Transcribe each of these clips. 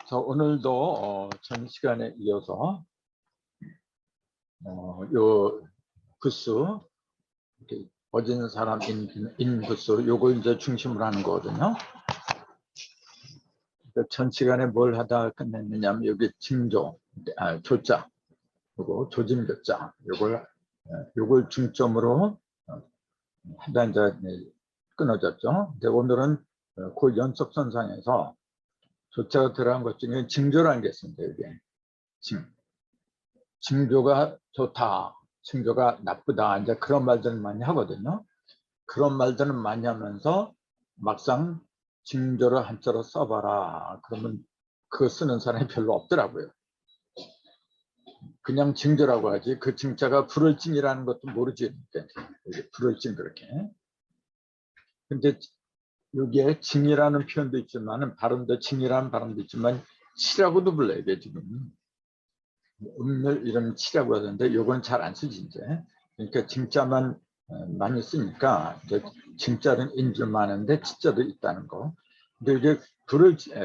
그래서 오늘도 전 시간에 이어서 요 구수, 어진 사람 인구수 요걸 이제 중심으로 하는 거거든요. 전 시간에 뭘 하다 끝냈느냐면 여기 징조, 조자, 요거 조짐조자 요걸 중점으로 하다 이제 끊어졌죠. 근데 오늘은 그 연속선상에서 조자가 들어간 것 중에 징조라는 게 있습니다. 여기 징조가 좋다, 징조가 나쁘다, 이제 그런 말들을 많이 하거든요. 그런 말들은 많이 하면서 막상 징조를 한자로 써봐라 그러면 그거 쓰는 사람이 별로 없더라고요. 그냥 징조라고 하지 그 징자가 불을징이라는 것도 모르지. 불을징 그렇게. 근데 여기에 징이라는 표현도 있지만 발음도 징이라는 발음도 있지만 치라고도 불러요. 이게 지금 음률 이런 치라고 하던데 요건 잘 안 쓰지 이제. 그러니까 징자만 많이 쓰니까 이제 징자는 인줄 많은데 치자도 있다는 거. 근데 이게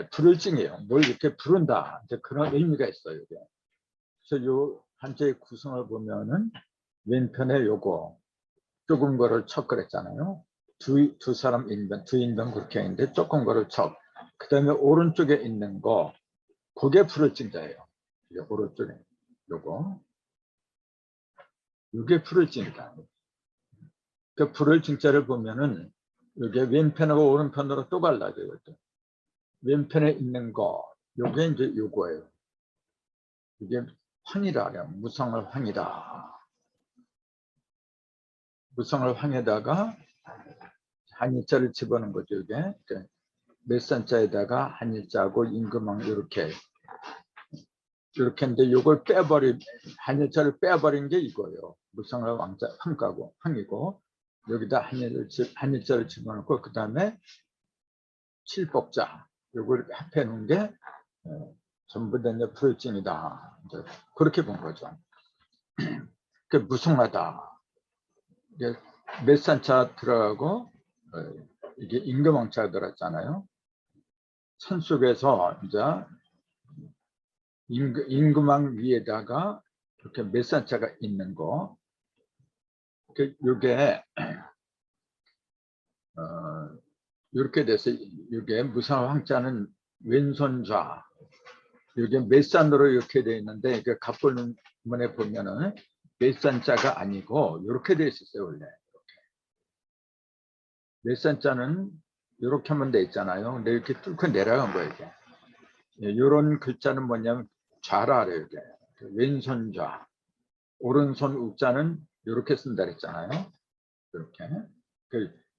불을징이에요. 뭘 이렇게 부른다. 이제 그런 의미가 있어요. 이게. 그래서 요 한자의 구성을 보면은 왼편에 요거 조금 거를 척 그랬잖아요. 두 사람 인변, 두 인변 그렇게 했는데 조금 거를 척. 그 다음에 오른쪽에 있는 거 그게 불을징자예요. 오른쪽에 요거. 이게 불을징이다. 그 불을징자를 보면은 이게 왼편하고 오른편으로 또 갈라져요. 왼편에 있는 거, 요게 이제 요거예요. 이게 황이라, 무성을 황이다. 무성을 황에다가 한일자를 집어넣은 거죠. 이게 몇산자에다가 한일자하고 임금왕 이렇게 했는데 요걸 한일자를 빼버린 게 이거예요. 무성을 왕자 황가고 황이고 여기다 한일자를 집어넣고 그 다음에 칠법자 요걸 합해 놓은 게 전부 다 이제 불증이다. 그렇게 본 거죠. 그 무성하다. 이게 몇산자 들어가고 이게 임금왕자 들어갔잖아요. 천 속에서 이제 임금왕 위에다가 이렇게 몇산자가 있는 거. 이게 이렇게 돼서 이게 무성황자는 왼손좌. 이게 몇산으로 이렇게 되어 있는데 이게 갑골문에 보면은 몇산자가 아니고 이렇게 되어 있었어요 원래. 몇산자는 이렇게 하면 돼 있잖아요. 근데 이렇게 뚫고 내려간 거예요 이게. 이런 글자는 뭐냐면 좌라래요 이게. 왼손좌. 오른손 우자는 이렇게 쓴다 그랬잖아요. 이렇게.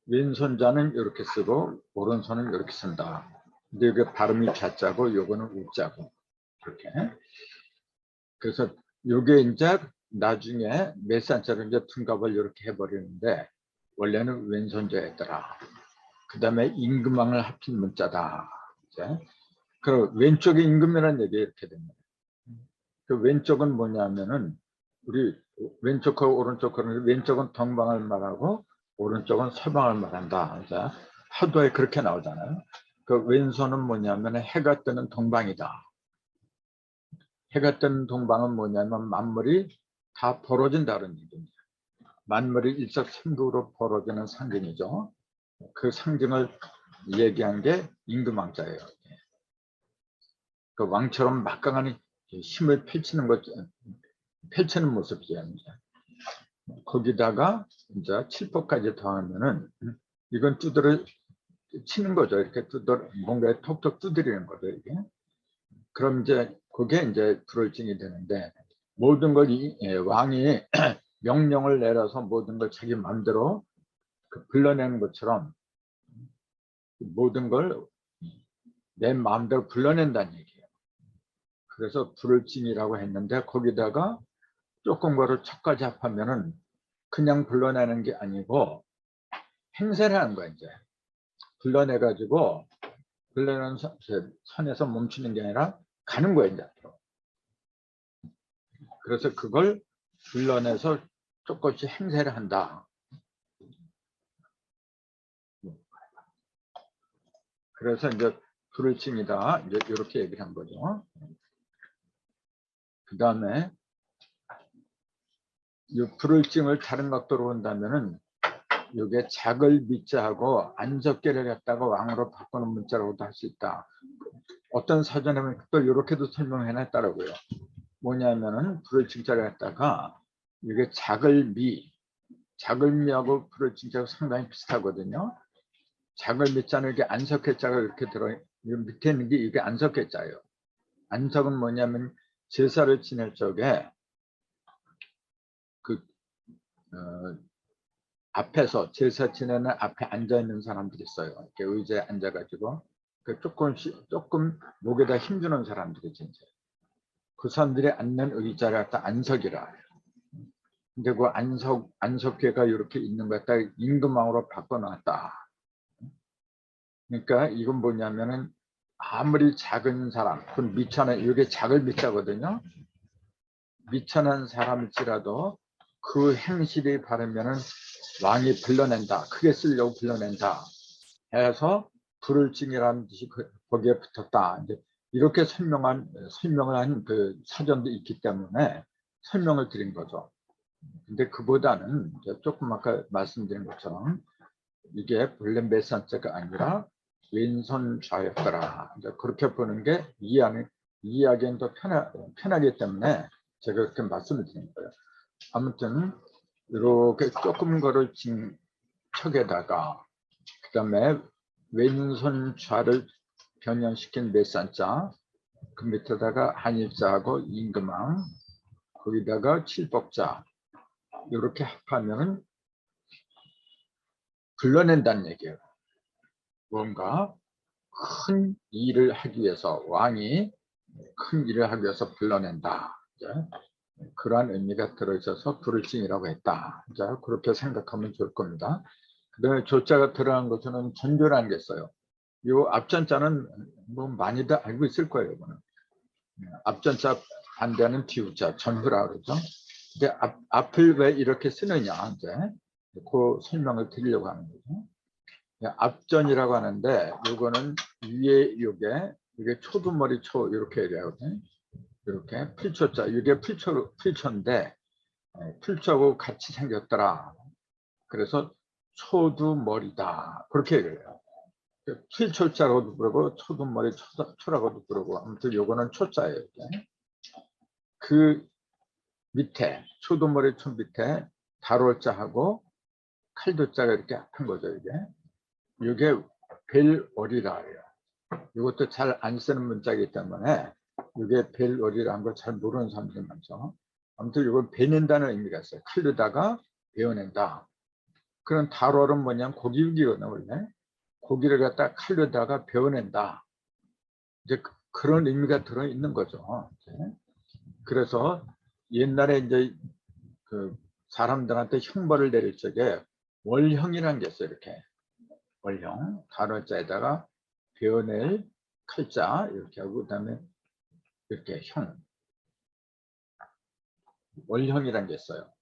왼손자는 이렇게 쓰고 오른손은 이렇게 쓴다. 근데 이게 발음이 좌자고 요거는 우자고 이렇게. 그래서 요게 이제 나중에 몇산자로 이제 둔갑을 이렇게 해버리는데 원래는 왼손자였더라. 그 다음에 임금왕을 합친 문자다. 이제. 그 왼쪽에 임금이라는 얘기 이렇게 됩니다. 그 왼쪽은 뭐냐면은 우리 왼쪽하고 오른쪽하고 왼쪽은 동방을 말하고 오른쪽은 서방을 말한다. 자, 화두에 그렇게 나오잖아요. 그 왼손은 뭐냐면 해가 뜨는 동방이다. 해가 뜨는 동방은 뭐냐면 만물이 다 벌어진다는 얘기입니다. 만물이 일석삼조로 벌어지는 상징이죠. 그 상징을 얘기한 게 임금왕자예요. 그 왕처럼 막강한 힘을 펼치는 모습이죠. 거기다가 이제 칠법까지 더하면은 이건 두드려 치는 거죠. 이렇게 뭔가 톡톡 두드리는 거죠. 이게. 그럼 이제 그게 이제 불을증이 되는데 모든 걸 왕이 명령을 내려서 모든 걸 자기 마음대로 불러내는 것처럼 모든 걸 내 마음대로 불러낸다는 얘기예요. 그래서 불을증이라고 했는데 거기다가 조금 거를 척까지 합하면은 그냥 불러내는 게 아니고 행세를 하는 거야. 이제 불러내가지고 불러내는 선에서 멈추는 게 아니라 가는 거야 이제 앞으로. 그래서 그걸 불러내서 조금씩 행세를 한다. 그래서 이제 불을증이다. 이렇게 얘기를 한 거죠. 그 다음에 이 불을증을 다른 각도로 본다면은 이게 작을 미자하고 안적계를 갖다가 왕으로 바꾸는 문자라고도 할 수 있다. 어떤 사전에 보면 또 이렇게도 설명해 놨더라고요. 뭐냐면은 불을증자를 갖다가 이게 작을 미하고 불을증자가 상당히 비슷하거든요. 작을 미자는 이게 안석계자가 이렇게 들어, 밑에 있는 게 이게 안석계자예요. 안석은 뭐냐면 제사를 지낼 적에 그 앞에서 제사 지내는 앞에 앉아 있는 사람들이 있어요. 이렇게 의자에 앉아가지고 조금 목에다 힘주는 사람들이 진짜. 그 사람들이 앉는 의자를 갖다 안석이라 해요. 근데 그 안석계가 이렇게 있는 걸 갖다 임금왕으로 바꿔놨다. 그러니까 이건 뭐냐면은 아무리 작은 사람, 그건 미천한, 이게 작을 미자거든요. 미천한 사람일지라도 그 행실이 바르면은 왕이 불러낸다. 크게 쓰려고 불러낸다. 해서 불을증이라는 뜻이 거기에 붙었다. 이제 이렇게 설명을 한 그 사전도 있기 때문에 설명을 드린 거죠. 근데 그보다는 조금 아까 말씀드린 것처럼 이게 본래 메산자가 아니라 왼손 좌였더라. 그렇게 보는 게 이해하기엔 더 편하기 때문에 제가 그렇게 말씀을 드린 거예요. 아무튼 이렇게 조금 거를 척에다가 그 다음에 왼손 좌를 변형시킨 메산자, 그 밑에다가 한일자하고 임금왕, 거기다가 칠복자 이렇게 합하면은 불러낸다는 얘기예요. 뭔가 큰 일을 하기 위해서, 왕이 큰 일을 하기 위해서 불러낸다. 그러한 의미가 들어있어서 불을증이라고 했다. 그렇게 생각하면 좋을 겁니다. 그 다음에 조자가 들어간 것은 전조라는 게 있어요. 이 앞전자는 뭐 많이들 알고 있을 거예요. 이거는. 앞전자 반대하는 뒤우자, 전후라 그러죠. 근데 앞을 왜 이렇게 쓰느냐, 이제 그 설명을 드리려고 하는 거죠. 앞전이라고 하는데, 이거는 위에 이게 초두머리 초 이렇게 얘기하거든요. 이렇게 필초자, 이게 필초인데 필초하고 같이 생겼더라. 그래서 초두머리다. 그렇게 얘기해요. 필초자라고도 부르고 초두머리 초라고도 부르고, 아무튼 요거는 초자예요. 이렇게. 그 밑에 초두머리 초 밑에 다롤자하고 칼도자가 이렇게 합한 거죠. 이게 벨월이라 해요. 이것도 잘 안 쓰는 문자이기 때문에 이게 벨월이라는 걸 잘 모르는 사람들이 많죠. 아무튼 이걸 베낸다는 의미가 있어요. 칼로다가 베어낸다. 그런 다롤은 뭐냐면 고기육이거든요. 원래 고기를 갖다 칼로다가 베어낸다. 이제 그런 의미가 들어 있는 거죠. 그래서 옛날에 이제 그 사람들한테 형벌을 내릴 적에 월형이라는 게 있어요. 이렇게 월형, 단월자에다가 베어낼 칼자 이렇게 하고, 그다음에 이렇게 형, 월형이라는 게 있어요.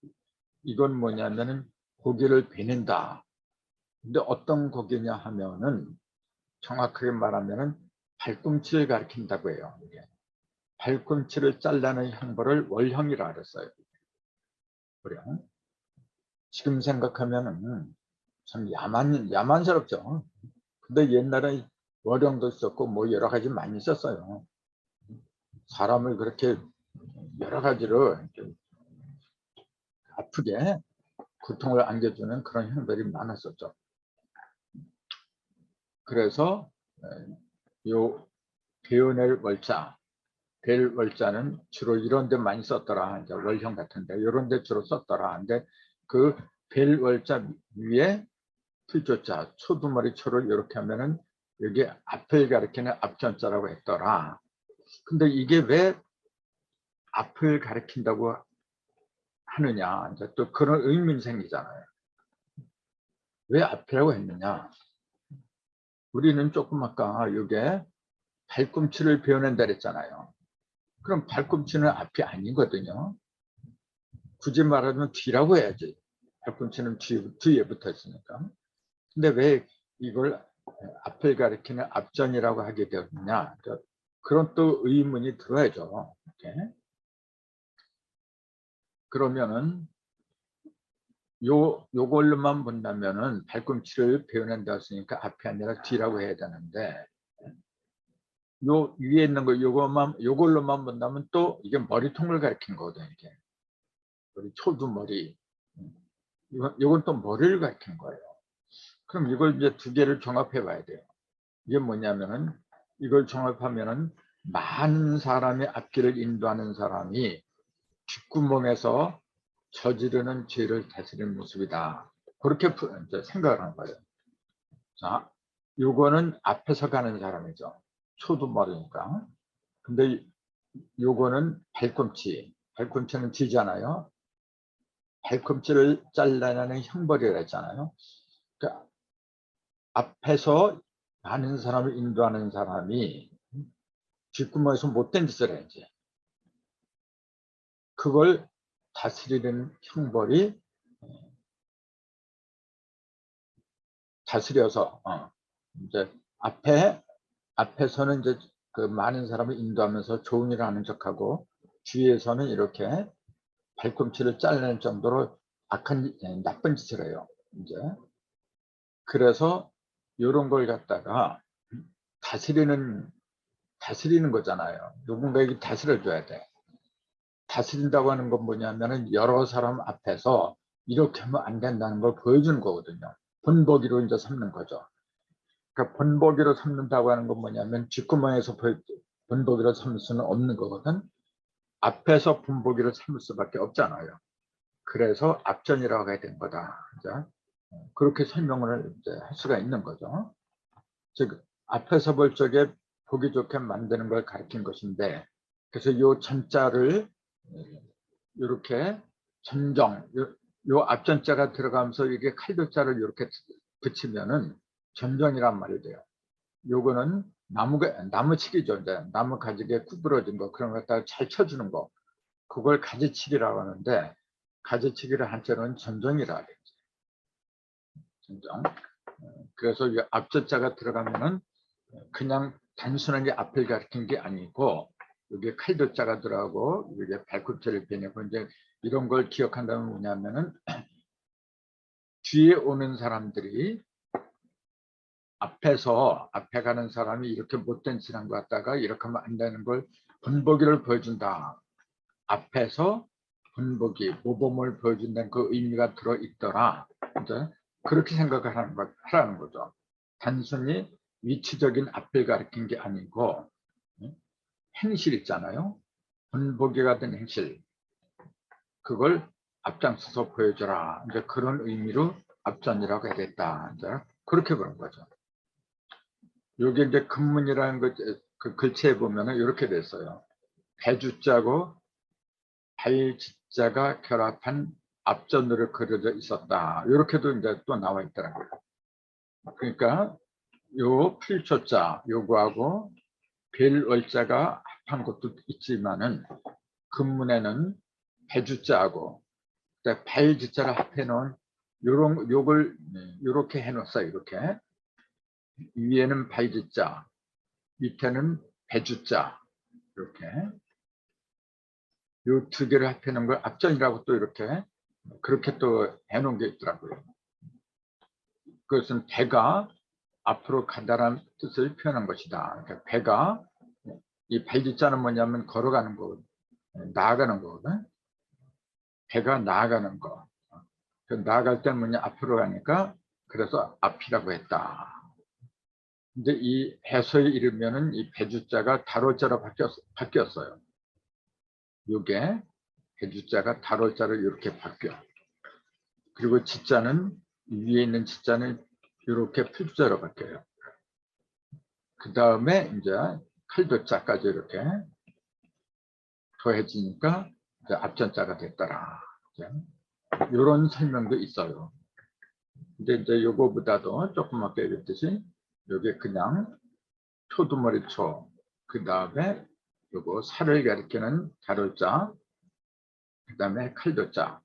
이건 뭐냐면은 고기를 베낸다. 근데 어떤 고기냐 하면은 정확하게 말하면은 발꿈치를 가리킨다고 해요. 이게. 발꿈치를 잘라는 형벌을 월형이라 그랬어요. 월형. 지금 생각하면은 참 야만스럽죠. 근데 옛날에 월형도 있었고 뭐 여러 가지 많이 있었어요. 사람을 그렇게 여러 가지로 아프게 고통을 안겨주는 그런 형들이 많았었죠. 그래서 요 베어낼 월자, 벨 월자는 주로 이런 데 많이 썼더라. 이제 월형 같은데 이런 데 주로 썼더라. 근데 그 벨 월자 위에 필조자, 초두머리 초를 이렇게 하면은 여기 앞을 가리키는 앞전자라고 했더라. 근데 이게 왜 앞을 가리킨다고 하느냐, 이제 또 그런 의문이 생기잖아요. 왜 앞이라고 했느냐? 우리는 조금 아까 이게 발꿈치를 베어낸다 그랬잖아요. 그럼 발꿈치는 앞이 아니거든요. 굳이 말하면 뒤라고 해야지. 발꿈치는 뒤에 붙어 있으니까. 근데 왜 이걸 앞을 가리키는 앞전이라고 하게 되었느냐. 그런 또 의문이 들어야죠. 이렇게. 그러면은 요걸로만 본다면은 발꿈치를 베어낸다 했으니까 앞이 아니라 뒤라고 해야 되는데, 요 위에 있는 거 요걸로만 본다면 또 이게 머리통을 가리킨 거거든요. 이게 우리 초두머리. 이건 또 머리를 가리킨 거예요. 그럼 이걸 이제 두 개를 종합해 봐야 돼요. 이게 뭐냐면은 이걸 종합하면은 많은 사람의 앞길을 인도하는 사람이 뒷구멍에서 저지르는 죄를 다스리는 모습이다. 그렇게 이제 생각을 한 거예요. 자, 요거는 앞에서 가는 사람이죠. 초두머리니까. 근데 요거는 발꿈치는 뒤잖아요. 발꿈치를 잘라내는 형벌이라 했잖아요. 그러니까 앞에서 많은 사람을 인도하는 사람이 뒷구멍에서 못된 짓을 해야지. 그걸 다스리는 형벌이 다스려서 이제 앞에서는 이제 그 많은 사람을 인도하면서 좋은 일을 하는 척하고 뒤에서는 이렇게 발꿈치를 잘라낼 정도로 나쁜 짓을 해요. 이제 그래서 이런 걸 갖다가 다스리는 거잖아요. 누군가에게 다스려줘야 돼. 다스린다고 하는 건 뭐냐면은 여러 사람 앞에서 이렇게 하면 안 된다는 걸 보여주는 거거든요. 본보기로 이제 삼는 거죠. 그러니까 본보기로 삼는다고 하는 건 뭐냐면 뒷구멍에서 본보기로 삼을 수는 없는 거거든. 앞에서 본보기를 삼을 수밖에 없잖아요. 그래서 앞전이라고 해야 된 거다. 이제 그렇게 설명을 이제 할 수가 있는 거죠. 즉 앞에서 볼 적에 보기 좋게 만드는 걸 가리킨 것인데, 그래서 요 전자를 이렇게 전정, 요 앞전자가 들어가면서 이게 칼도자를 이렇게 붙이면은 전정이란 말이 돼요. 요거는 나무치기죠. 이제 나무 가지게 구부러진 거, 그런 거 갖다가 잘 쳐주는 거, 그걸 가지치기라고 하는데, 가지치기를 한자로는 전정이라 하겠죠. 전정. 그래서 이 앞전자가 들어가면은 그냥 단순하게 앞을 가리킨 게 아니고, 여기에 칼도자가 들어가고 여기에 발꿈치를 빼내고, 이제 이런 걸 기억한다면 뭐냐면은 뒤에 오는 사람들이 앞에 가는 사람이 이렇게 못된 짓 한 것 같다가 이렇게 하면 안 되는 걸 본보기를 보여준다. 앞에서 본보기, 모범을 보여준다는 그 의미가 들어있더라. 이제 그렇게 생각을 하라는 거죠. 단순히 위치적인 앞을 가리킨 게 아니고 행실 있잖아요. 본보기가 된 행실. 그걸 앞장서서 보여줘라. 이제 그런 의미로 앞전이라고 해야겠다. 이제 그렇게 그런 거죠. 요게 이제 금문이라는 그 글체에 보면은 이렇게 됐어요. 배주자고 발지자가 결합한 앞전으로 그려져 있었다. 이렇게도 이제 또 나와 있더라고요. 그러니까 요 필초자 요거하고 벨월자가 합한 것도 있지만은 금문에는 배주자하고 발지자를 합해 놓은 요걸 요렇게 해 놓았어요. 이렇게 위에는 발지자, 밑에는 배주자, 이렇게 요 두 개를 합해 놓은 걸 앞전이라고 또 이렇게 그렇게 또 해 놓은 게 있더라고요. 그것은 배가 앞으로 간다는 뜻을 표현한 것이다. 그러니까 배가, 이 발지자는 뭐냐면 걸어가는 거, 나아가는 거거든. 배가 나아가는 거. 그 나아갈 때는 뭐냐, 앞으로 가니까 그래서 앞이라고 했다. 근데 이 해서에 이르면은 이 배주자가 달월자로 바뀌었어요. 요게 배주자가 달월자로 이렇게 바뀌어. 그리고 지자는 위에 있는 지자는 이렇게 필주자로 바뀌어요. 그 다음에 이제 칼도자까지 이렇게 더해지니까 이제 앞전자가 됐더라. 이런 설명도 있어요. 근데 이제 요거보다도 조그맣게 읽듯이 요게 그냥 초두머리 초, 그 다음에 요거 살을 가리키는 가로자, 그 다음에 칼도자.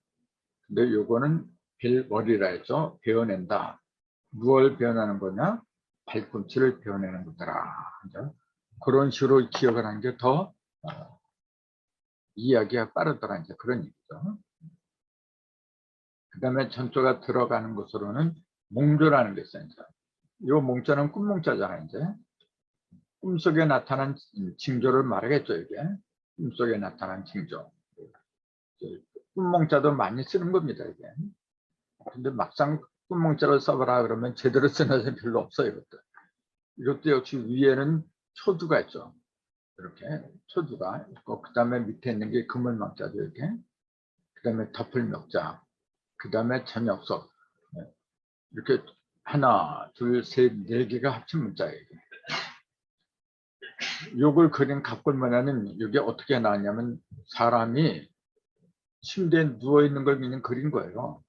근데 요거는 빌머리라 했죠. 베어낸다. 무엇을 베어내는 거냐? 발꿈치를 베어내는 거더라. 그런 식으로 기억을 하는 게 더 이야기가 빠르더라. 이제 그런 얘기죠. 그 다음에 전조가 들어가는 것으로는 몽조라는 게 있어요. 이 몽자는 꿈몽자잖아요. 이제 꿈속에 나타난 징조를 말하겠죠. 이게 꿈속에 나타난 징조. 꿈몽자도 많이 쓰는 겁니다. 이게. 근데 막상 꿈몽자로 써보라 그러면 제대로 쓰는 애는 별로 없어요. 이것도 역시 위에는 초두가 있죠. 이렇게 초두가 있고, 그 다음에 밑에 있는 게 그물망자죠. 이렇게. 그 다음에 덮을명자, 그 다음에 저녁석. 이렇게 하나, 둘, 셋, 네 개가 합친 문자예요. 요걸 그린 각골문화는 이게 어떻게 나왔냐면 사람이 침대에 누워있는 걸 그냥 그린 거예요.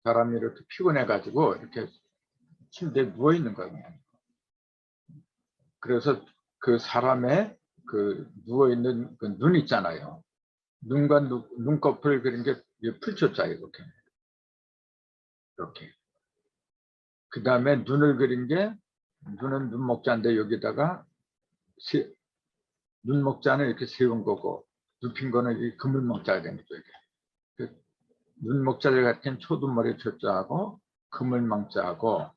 사람이 이렇게 피곤해가지고 이렇게 침대에 누워있는 거예요. 그래서 그 사람의 그 누워있는 그 눈 있잖아요. 눈과 눈꺼풀 그린 게 풀초자 이렇게. 이렇게. 그 다음에 눈을 그린 게 눈은 눈목자인데 여기다가 눈목자는 이렇게 세운 거고 눕힌 거는 이 그물목자가 되는 거죠. 그 눈목자를 같은 초두머리 초자하고 그물망자하고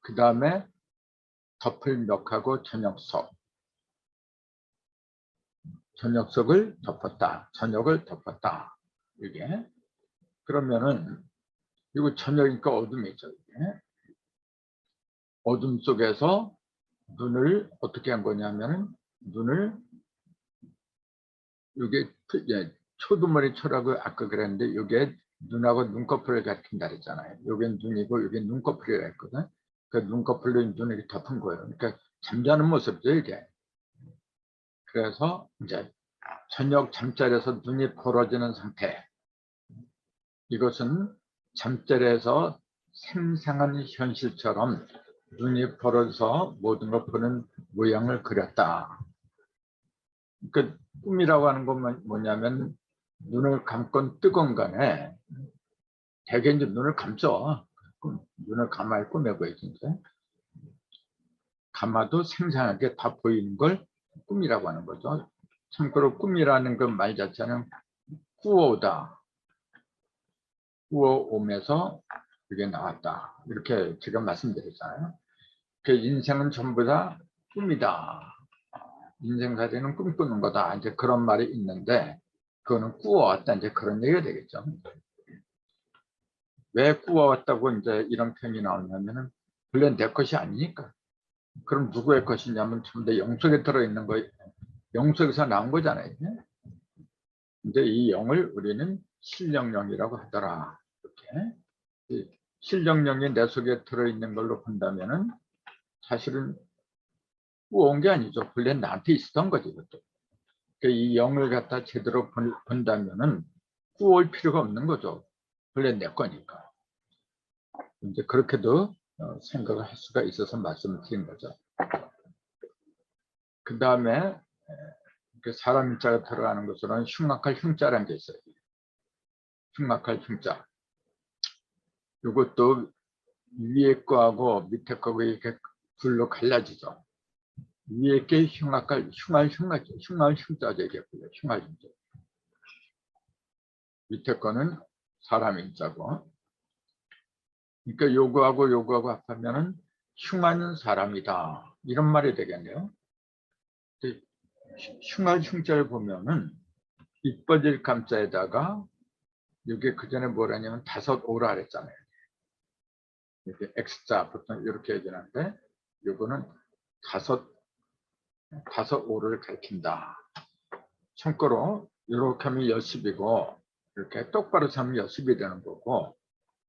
그 다음에 덮을멱하고 저녁석을 덮었다. 저녁을 덮었다. 이게 그러면은 이거 저녁이니까 어둠이죠. 이게. 어둠 속에서 눈을 어떻게 한 거냐면은 눈을 이게 초두머리 초라고 아까 그랬는데 이게 눈하고 눈꺼풀을 가리킨다 그랬잖아요. 이게 눈이고 이게 눈꺼풀이라 했거든. 그 눈꺼풀로 눈을 덮은 거예요. 그러니까 잠자는 모습이죠 이게. 그래서 이제 저녁 잠자리에서 눈이 벌어지는 상태. 이것은 잠자리에서 생생한 현실처럼 눈이 벌어져서 모든 걸 보는 모양을 그렸다. 그 꿈이라고 하는 건 뭐냐면 눈을 감건 뜨거운 간에 대개 이제 눈을 감죠. 눈을 감아야 꿈에 보이지. 이제. 감아도 생생하게 다 보이는 걸 꿈이라고 하는 거죠. 참고로 꿈이라는 그 말 자체는 꾸어오다. 꾸어오면서 그게 나왔다. 이렇게 제가 말씀드렸잖아요. 그 인생은 전부 다 꿈이다. 인생살이는 꿈꾸는 거다. 이제 그런 말이 있는데 그거는 꾸어왔다. 이제 그런 얘기가 되겠죠. 왜 꾸어왔다고 이제 이런 표현이 나오냐면은 원래 내 것이 아니니까. 그럼 누구의 것이냐면 전부 다 영속에 들어있는 거, 영속에서 나온 거잖아요. 근데 이 영을 우리는 신령령이라고 하더라. 이렇게. 신령령이 내 속에 들어있는 걸로 본다면은 사실은 꾸어온 게 아니죠. 원래 나한테 있었던 거지. 이것도. 이 영을 갖다 제대로 본다면은 꾸어올 필요가 없는 거죠. 원래 내 거니까. 이제 그렇게도 생각을 할 수가 있어서 말씀을 드린 거죠. 그 다음에 사람 인자가 들어가는 것으로는 흉악할 흉자라는 게 있어요. 흉악할 흉자. 이것도 위에 거하고 밑에 거하고 이렇게 둘로 갈라지죠. 위에 게 흉악할 흉자죠. 이게 흉할 흉자. 밑에 거는 사람 인자고. 그러니까 요거하고 합하면은 흉한 사람이다. 이런 말이 되겠네요. 흉한 흉자를 보면은 이뻐질 감자에다가 이게 그 전에 뭐라냐면 다섯 오라 그랬잖아요. 이렇게 X자 보통 이렇게 해주는데 요거는 다섯 오를 가리킨다. 참고로 이렇게 하면 여십이고 이렇게 똑바로 잡으면 여십이 되는 거고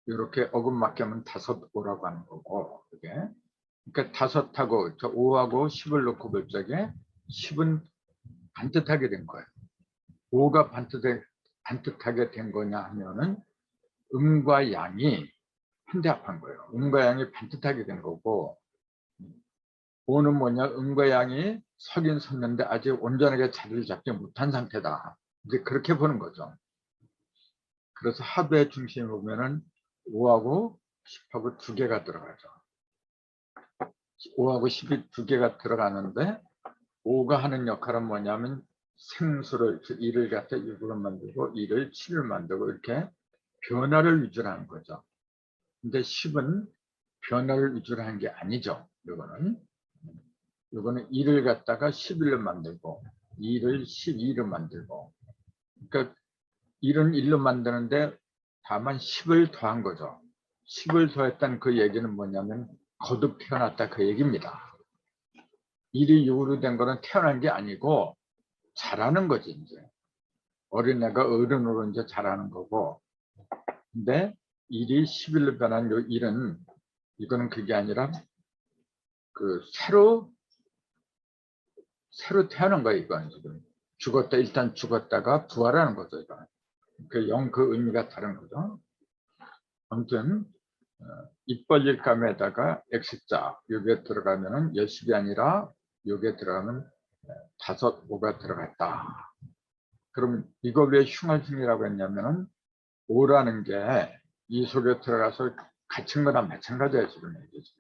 이렇게 어긋맞게 하면 다섯 오라고 하는 거고 이게 그러니까 다섯하고 저 5하고 10을 놓고 볼 적에 10은 반듯하게 된 거예요. 5가 반듯하게 된 거냐 하면은 음과 양이 한대합한 거예요. 음과 양이 반듯하게 된 거고 5는 뭐냐? 음과 양이 서긴 섰는데 아직 온전하게 자리를 잡지 못한 상태다. 이제 그렇게 보는 거죠. 그래서 합의 중심에 보면은 5하고 10하고 두 개가 들어가죠. 5하고 10이 두 개가 들어가는데 5가 하는 역할은 뭐냐면 생수를 1을 갖다 6으로 만들고 1을 7을 만들고 이렇게 변화를 위주로 하는 거죠. 근데 10은 변화를 위주로 하는 게 아니죠. 이거는 1을 갖다가 11로 만들고 2를 12로 만들고, 그러니까 1은 1로 만드는데 다만 10을 더한 거죠. 10을 더했다는 그 얘기는 뭐냐면 거듭 태어났다 그 얘기입니다. 1이 6으로 된 거는 태어난 게 아니고 자라는 거지. 이제 어린애가 어른으로 이제 자라는 거고, 근데 1이 11로 변한 요 1은 이거는 그게 아니라 그 새로 태어난 거예요. 이건 지금 죽었다, 일단 죽었다가 부활하는 거죠. 이건 그 의미가 다른 거죠. 아무튼 입 벌릴 감에다가 X자 여기에 들어가면은 10이 아니라 여기에 들어가면 5, 5가 들어갔다. 그럼 이걸 왜 흉얼흉이라고 했냐면은 5라는 게 이 속에 들어가서 갇힌 거나 마찬가지예요. 지금 얘기죠.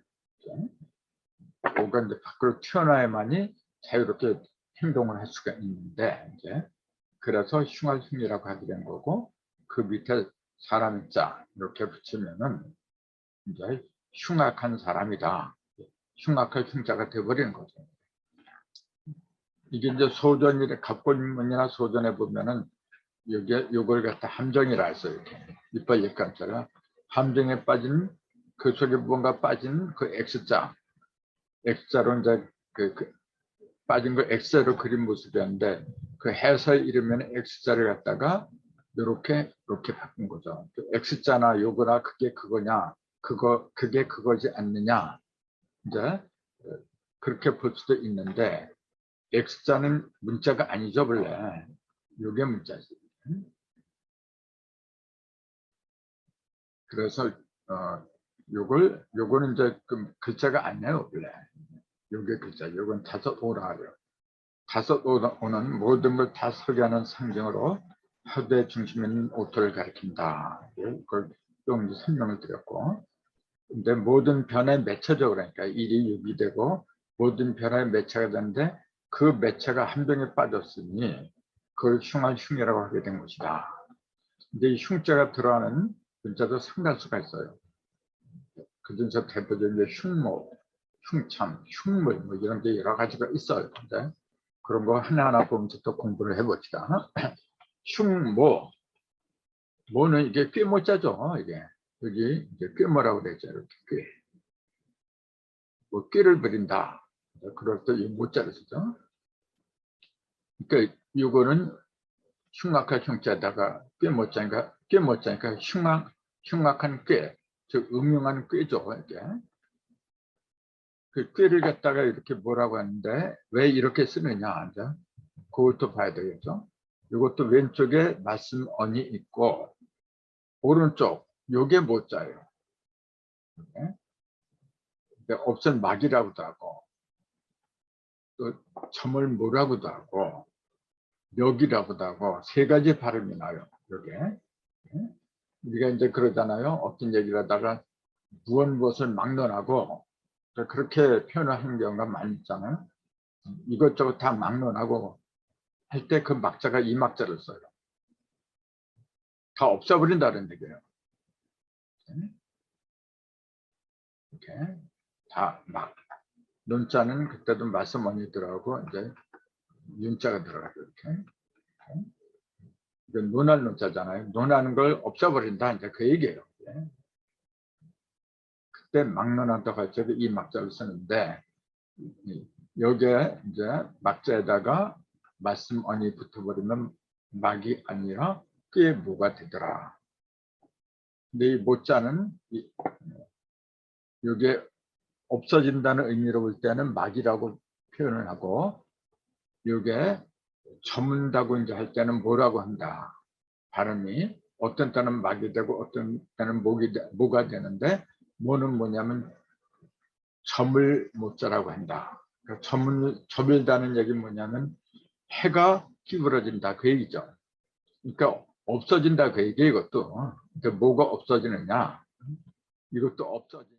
5가 이제 밖으로 튀어나야만이 자유롭게 행동을 할 수가 있는데, 이제 그래서 흉얼흉이라고 하게 된 거고, 그 밑에 사람의 자 이렇게 붙이면은 이제 흉악한 사람이다. 흉악할 흉자가 돼버리는 거죠. 이게 이제 소전이래, 갑골문이나 소전에 보면은 요걸 갖다 함정이라 해서 이렇게 이빨 일감자가 함정에 빠진 그 속에 뭔가 빠진 그 X자로 이제 빠진 거 X자로 그린 모습이었는데, 그 해설 이름에는 X자를 갖다가 이렇게 바꾼 거죠. X자나 요거나 그게 그거냐, 그게 그거지 않느냐, 이제 그렇게 볼 수도 있는데, X자는 문자가 아니죠, 원래. 요게 문자지. 그래서 요거는 이제 그 글자가 아니에요, 원래. 요게 글자, 요건 5오라 하래요. 5오는 모든 걸 다 설계하는 상징으로 화두의 중심에 있는 오토를 가리킨다. 그걸 좀 설명을 드렸고, 근데 모든 변화의 매체죠. 그러니까 1이 6이 되고 모든 변화의 매체가 되는데, 그 매체가 함정에 빠졌으니 그걸 흉이라고 하게 된 것이다. 근데 이 흉자가 들어가는 문자도 상당수가 있어요. 그 중에서 대표적인 게 흉모, 흉참, 흉물 뭐 이런 게 여러 가지가 있어요. 근데 그런 거 하나하나 보면서 또 공부를 해봅시다. 흉모, 모는 이게 꾀모자죠. 이게 여기 이제 꾀모라고 되죠. 이렇게 꾀. 뭐 꾀를 부린다. 그럴 때 이 모자를 쓰죠. 그러니까 이거는 흉악한 흉자에다가 꾀모자니까 흉악한 꾀, 즉 음흉한 꾀죠. 이게. 그 꾀를 갖다가 이렇게 뭐라고 하는데 왜 이렇게 쓰느냐, 이제 그것도 봐야 되겠죠. 이것도 왼쪽에 말씀 언이 있고 오른쪽 요게 모자예요. 없앤 막이라고도 하고 또 점을 뭐라고도 하고 멱이라고도 하고 세 가지 발음이 나요. 요게 우리가 이제 그러잖아요. 어떤 얘기를 하다가 무엇을 막론하고 그렇게 표현하는 경우가 많이 있잖아요. 이것저것 다 막론하고 할 때 그 막자가 이 막자를 써요. 다 없애버린다는 얘기예요. 이렇게 다 막. 논자는 그때도 말씀 많이 들어가고 이제 윤자가 들어가죠. 이렇게. 논할 논자잖아요. 논하는 걸 없애버린다. 이제 그 얘기예요. 그때 막론한다고 할 때도 이 막자를 쓰는데, 여기에 이제 막자에다가 말씀 언이 붙어버리면 막이 아니라 꽤 뭐가 되더라. 근데 이 모자는 이게 없어진다는 의미로 볼 때는 막이라고 표현을 하고, 이게 저문다고 이제 할 때는 뭐라고 한다. 발음이 어떤 때는 막이 되고 어떤 때는 모가 되는데, 모는 뭐냐면 점을 모자라고 한다. 그러니까 점일다는 얘기는 뭐냐면 해가 기울어진다 그 얘기죠. 그러니까 없어진다 그 얘기예요. 이것도. 그러니까 뭐가 없어지느냐, 이것도 없어진